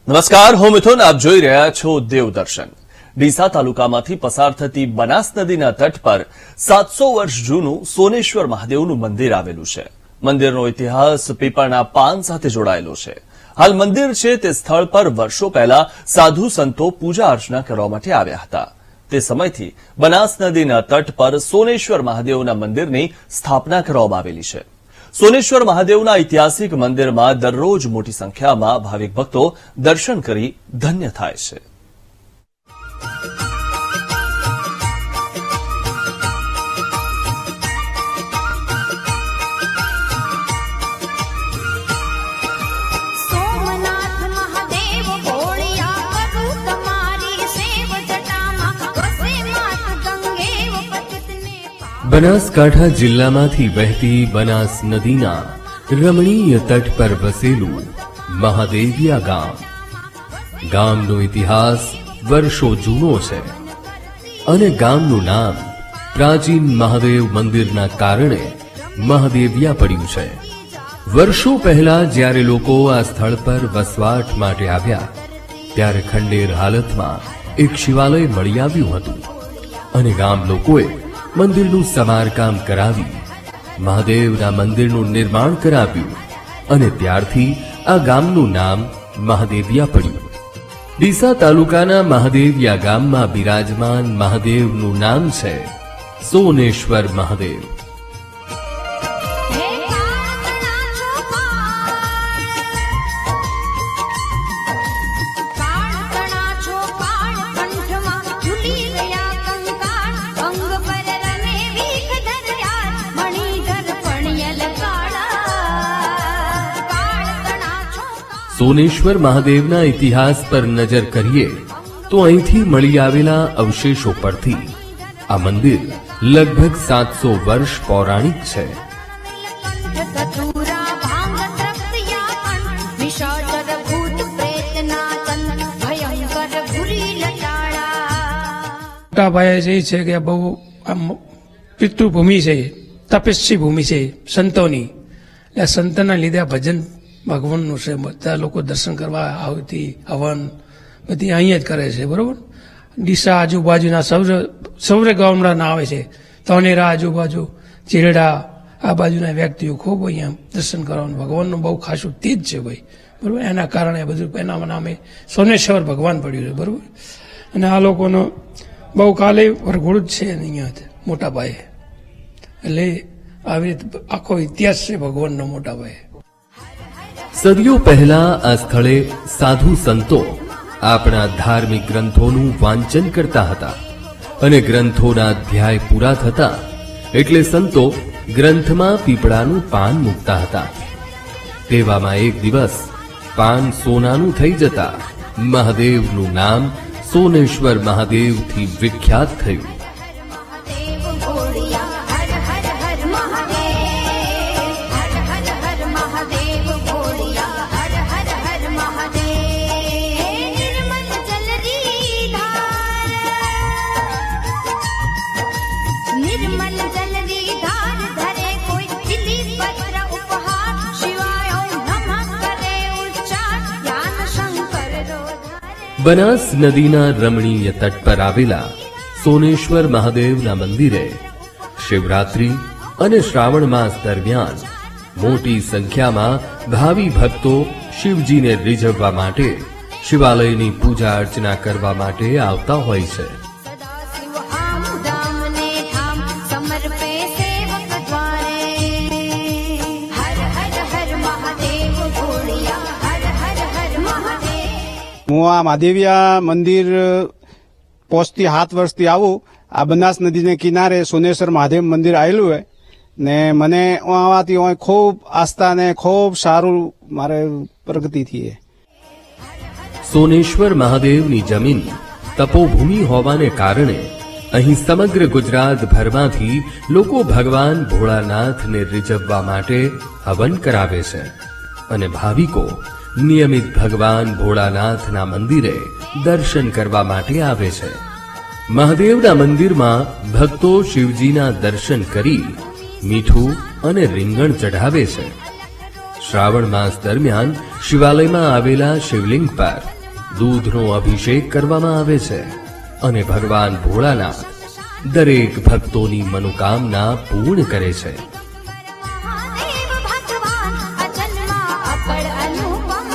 નમસ્કાર, હું મિથુન. આપ જોઈ રહ્યા છો દેવદર્શન. ડીસા તાલુકામાંથી પસાર થતી બનાસ નદીના તટ પર 700 વર્ષ જૂનું સોનેશ્વર મહાદેવનું મંદિર આવેલું છે. મંદિરનો ઇતિહાસ પીપળના પાન સાથે જોડાયેલો છે. હાલ મંદિર છે તે સ્થળ પર વર્ષો પહેલા સાધુ સંતો પૂજા અર્ચના કરવા માટે આવ્યા હતા. તે સમયથી બનાસ નદીના તટ પર સોનેશ્વર મહાદેવના મંદિરની સ્થાપના કરવામાં આવેલી છે. સોનેશ્વર મહાદેવના ઐતિહાસિક મંદિરમાં દરરોજ મોટી સંખ્યામાં ભાવિક ભક્તો દર્શન કરી ધન્ય થાય છે. બનાસકાંઠા જિલ્લામાંથી વહેતી બનાસ નદીના રમણીય તટ પર વસેલું મહાદેવિયા ગામ. ગામનો ઇતિહાસ વર્ષો જૂનો છે અને ગામનું નામ પ્રાચીન મહાદેવ મંદિરના કારણે મહાદેવિયા પડ્યું છે. વર્ષો પહેલા જ્યારે લોકો આ સ્થળ પર વસવાટ માટે આવ્યા ત્યારે ખંડેર હાલતમાં એક શિવાલય મળી આવ્યું હતું અને ગામ લોકોએ મંદિરનું સમારકામ કરાવી મહાદેવના મંદિરનું નિર્માણ કરાવ્યું અને ત્યારથી આ ગામનું નામ મહાદેવિયા પડ્યું. ડીસા તાલુકાના મહાદેવિયા ગામમાં બિરાજમાન મહાદેવનું નામ છે સોનેશ્વર મહાદેવ. સોનેશ્વર મહાદેવના ઇતિહાસ પર નજર કરીએ તો અહીંથી મળી આવેલા અવશેષો પરથી આ મંદિર લગભગ 700 વર્ષ પૌરાણિક છે. મોટા પાયે છે કે બહુ પિતૃભૂમિ છે, તપસ્વી ભૂમિ છે સંતોની. એટલે સંતના લીધે આ ભજન ભગવાનનું છે. બધા લોકો દર્શન કરવા આવતી હવન બધી અહીંયા જ કરે છે. બરોબર. ડીસા આજુબાજુના સૌરે ગામડાના આવે છે. તનેરા આજુબાજુ ચીરડા આ બાજુના વ્યક્તિઓ ખૂબ અહીંયા દર્શન કરવાનું ભગવાનનું બહુ ખાસું તેજ છે ભાઈ. બરોબર. એના કારણે બધું એના નામે સોનેશ્વર ભગવાન પડ્યું છે. બરોબર. અને આ લોકોનો બહુ કાલે વરઘોડું જ છે અહીંયા મોટા પાયે. એટલે આવી આખો ઇતિહાસ છે ભગવાનનો મોટા પાયે. સદીઓ પહેલા આ સ્થળે સાધુ સંતો આપણા ધાર્મિક ગ્રંથોનું વાંચન કરતા હતા અને ગ્રંથોના અધ્યાય પૂરા થતા એટલે સંતો ગ્રંથમાં પીપળાનું પાન મૂકતા હતા. તેવામાં એક દિવસ પાન સોનાનું થઈ જતા મહાદેવનું નામ સોનેશ્વર મહાદેવથી વિખ્યાત થયું. બનાસ નદીના રમણીય તટ પર આવેલા સોનેશ્વર મહાદેવના મંદિરે શિવરાત્રી અને શ્રાવણ માસ દરમિયાન મોટી સંખ્યામાં ભાવિ ભક્તો શિવજીને રીઝવવા માટે શિવાલયની પૂજા અર્ચના કરવા માટે આવતા હોય છે. હું આ મહાદેવિયા મંદિર પોસ્ટથી 7 વર્ષથી આવું. આ બનાસ નદીને કિનારે સોનેશ્વર મહાદેવ મંદિર આવેલું હોય ને મને આવવાથી ખૂબ આસ્થા ને ખૂબ સારું મારે પ્રગતિ થઈ. સોનેશ્વર મહાદેવની જમીન તપોભૂમિ હોવાને કારણે અહીં સમગ્ર ગુજરાત ભરમાંથી લોકો ભગવાન ભોળાનાથને રીઝવવા માટે હવન કરાવે છે અને ભાવિકો નિયમિત ભગવાન ભોળાનાથના મંદિરે દર્શન કરવા માટે આવે છે. મહાદેવના મંદિરમાં ભક્તો શિવજીના દર્શન કરી મીઠું અને રીંગણ ચઢાવે છે. શ્રાવણ માસ દરમિયાન શિવાલયમાં આવેલા શિવલિંગ પર દૂધનો અભિષેક કરવામાં આવે છે અને ભગવાન ભોળાનાથ દરેક ભક્તોની મનોકામના પૂર્ણ કરે છે. महादेव भगवान अजन्मा अपड़ अनुपम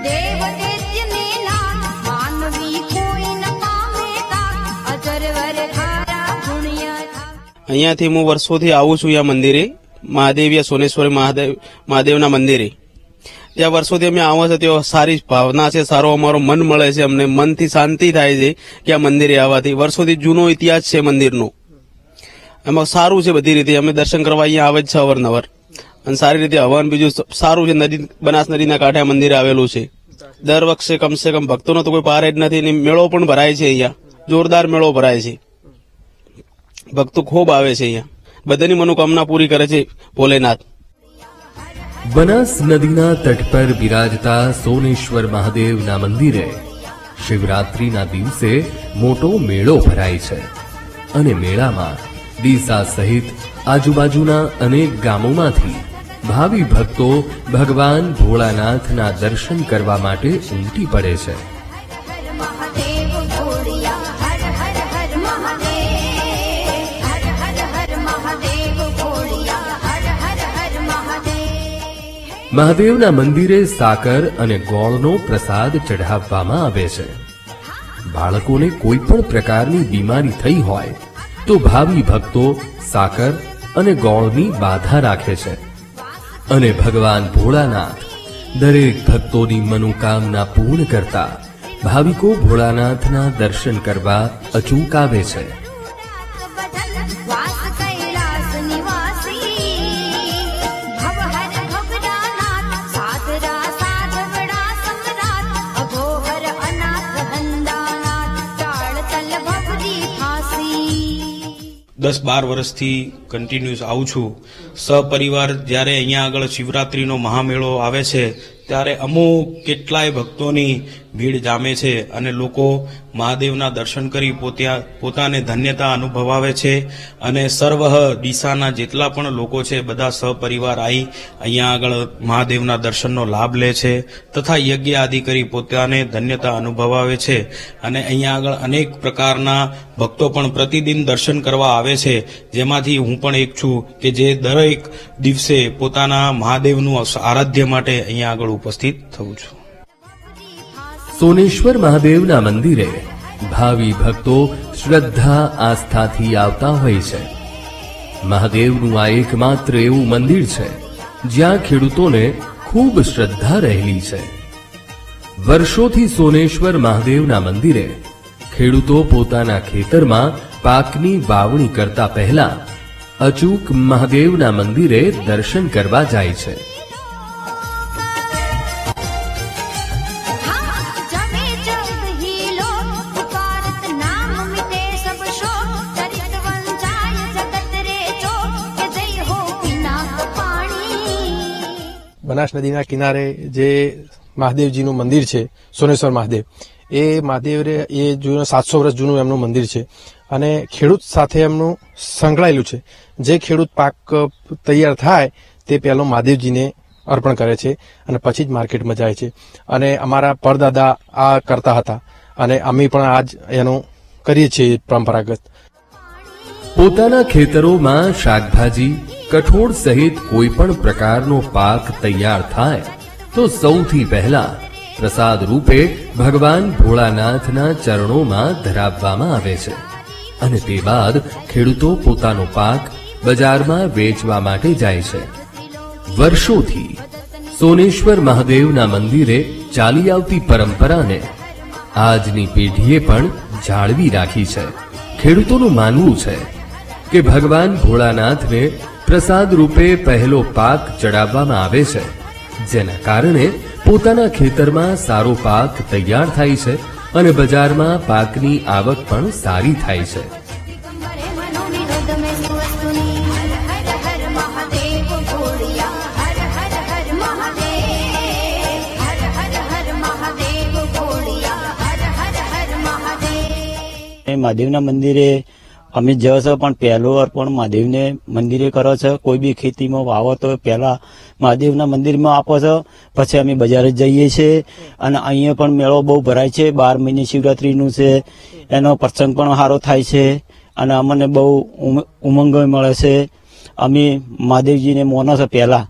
देव दैत्य में नाथ मानवी कोई न पामे ता अजरवर धारा पुण्य था. અહીંયાથી હું વર્ષોથી આવું છું આ મંદિરે, મહાદેવીયા સોનેશ્વરી મહાદેવના મંદિરે. ત્યાં વર્ષોથી અમે આવો છે, ત્યાં સારી ભાવના છે, સારો અમારો મન મળે છે, અમને મનથી શાંતિ થાય છે કે આ મંદિરે આવવાથી. વર્ષોથી જૂનો ઇતિહાસ છે મંદિરનો, એમાં સારું છે બધી રીતે. અમે દર્શન કરવા અહીંયા આવે જ છે અવારનવાર, અને સારી રીતે હવન બીજું સારું છે. નદી બનાસ નદીના કાંઠે આ મંદિર આવેલું છે. દર વખતે કમસે કમ ભક્તોનો તો કોઈ પાર જ નથી. અને મેળો પણ ભરાય છે અહીંયા, જોરદાર મેળો ભરાય છે. ભક્તો ખૂબ આવે છે અહીંયા, બધાની મનોકામના પૂરી કરે છે ભોલેનાથ. બનાસ નદીના તટ પર બિરાજતા સોનેશ્વર મહાદેવના મંદિરે શિવરાત્રીના દિવસે મોટો મેળો ભરાય છે અને મેળામાં ડીસા સહિત આજુબાજુના અનેક ગામોમાંથી ભાવિ ભક્તો ભગવાન ભોળાનાથના દર્શન કરવા માટે ઉમટી પડે છે. हर महादेव भोड़िया हर हर हर महादेव हर हर हर महादेव भोड़िया हर हर हर महादेव. મહાદેવના મંદિરે સાકર અને ગોળનો પ્રસાદ ચઢાવવામાં આવે છે. બાળકોને કોઈ પણ પ્રકારની બીમારી થઈ હોય તો ભાવિ ભક્તો સાકર અને ગોળની બાધા રાખે છે અને ભગવાન ભોળાનાથ દરેક ભક્તોની મનોકામના પૂર્ણ કરતા ભાવિકો ભોળાનાથના દર્શન કરવા અચૂક આવે છે. बदन वास कैलास निवासी भव हर भवनाथ साधरा साधवड़ा सम्राट अघोहर अनाथ हंदानाथ टाळ तल भवदी फांसी. 10-12 વર્ષથી કન્ટિન્યુઅસ આવું છું. સપરિવાર જ્યારે અહીંયા આગળ શિવરાત્રીનો મહામેળો આવે છે ત્યારે અમુક કેટલાય ભક્તોની ભીડ જામે છે અને લોકો મહાદેવના દર્શન કરી પોતાને ધન્યતા અનુભવાવે છે. અને સર્વ ડીસાના જેટલા પણ લોકો છે બધા સપરિવાર આવી અહીંયા આગળ મહાદેવના દર્શનનો લાભ લે છે તથા યજ્ઞ આદિ કરી પોતાને ધન્યતા અનુભવાવે છે. અને અહીંયા આગળ અનેક પ્રકારના ભક્તો પણ પ્રતિદિન દર્શન કરવા આવે છે, જેમાંથી હું પણ એક છું કે જે દરેક દિવસે પોતાના મહાદેવનું આરાધ્ય માટે અહીંયા આગળ ઉપસ્થિત થઉં છું. સોનેશ્વર મહાદેવના મંદિરે ભાવિ ભક્તો શ્રદ્ધા આસ્થાથી આવતા હોય છે. મહાદેવનું આ એકમાત્ર એવું મંદિર છે જ્યાં ખેડૂતોને ખૂબ શ્રદ્ધા રહેલી છે. વર્ષોથી સોનેશ્વર મહાદેવના મંદિરે ખેડૂતો પોતાના ખેતરમાં પાકની વાવણી કરતા પહેલા અચૂક મહાદેવના મંદિરે દર્શન કરવા જાય છે. हाँ जमे जग ही लो पुकारत नाम मिटे सब शोक चरित वंचाय जगत रे जो के जय हो पिनाक पाणी. બનાસ નદીના કિનારે જે મહાદેવજીનું મંદિર છે સોનેશ્વર મહાદેવ, એ મહાદેવ એ જૂનું 700 વર્ષ જૂનું એમનું મંદિર છે અને ખેડૂત સાથે એમનું સંકળાયેલું છે. જે ખેડૂત પાક તૈયાર થાય તે પહેલો મહાદેવજીને અર્પણ કરે છે અને પછી જ માર્કેટમાં જાય છે. અને અમારા પરદાદા આ કરતા હતા અને અમે પણ આજ એનું કરીએ છીએ પરંપરાગત. પોતાના ખેતરોમાં શાકભાજી કઠોળ સહિત કોઈ પણ પ્રકારનો પાક તૈયાર થાય તો સૌથી પહેલા પ્રસાદ રૂપે ભગવાન ભોળાનાથના ચરણોમાં ધરાવવામાં આવે છે અને તે બાદ ખેડૂતો પોતાનો પાક બજારમાં વેચવા માટે જાય છે. વર્ષોથી સોનેશ્વર મહાદેવના મંદિરે ચાલી આવતી પરંપરાને આજની પેઢીએ પણ જાળવી રાખી છે. ખેડૂતોનું માનવું છે કે ભગવાન ભોળાનાથને પ્રસાદ રૂપે પહેલો પાક ચડાવવામાં આવે છે, જેના કારણે પોતાના ખેતરમાં સારો પાક તૈયાર થાય છે અને બજારમાં પાકની આવક પણ સારી થાય છે. दिगंबरे मनोनिरोध में सुवस्तुनि हर हर हर महादेव भोड़िया हर हर हर महादेव हर हर हर महादेव भोड़िया हर हर हर महादेव. મહાદેવના મંદિરે અમે જ છે પણ પહેલું અર્પણ મહાદેવને મંદિરે કરો છે. કોઈ બી ખેતીમાં વાવો તો પહેલા મહાદેવના મંદિરમાં આપો છો, પછી અમે બજારે જઈએ છીએ. અને અહીંયા પણ મેળો બહુ ભરાય છે. 12 મહિને શિવરાત્રીનું છે, એનો પ્રસંગ પણ સારો થાય છે અને અમને બહુ ઉમંગ મળે છે. અમે મહાદેવજીને મોનો છે પહેલા,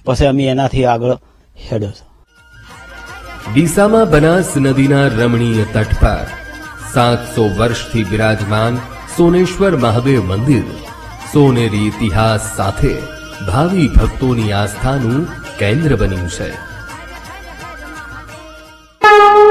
પછી અમે એનાથી આગળ હેડો છે. ડીસામાં બનાસ નદીના રમણીય તટ પર 700 વર્ષથી બિરાજમાન સોનેશ્વર મહાદેવ મંદિર સોનેરી ઇતિહાસ સાથે ભાવિ ભક્તોની આસ્થાનું કેન્દ્ર બન્યું છે.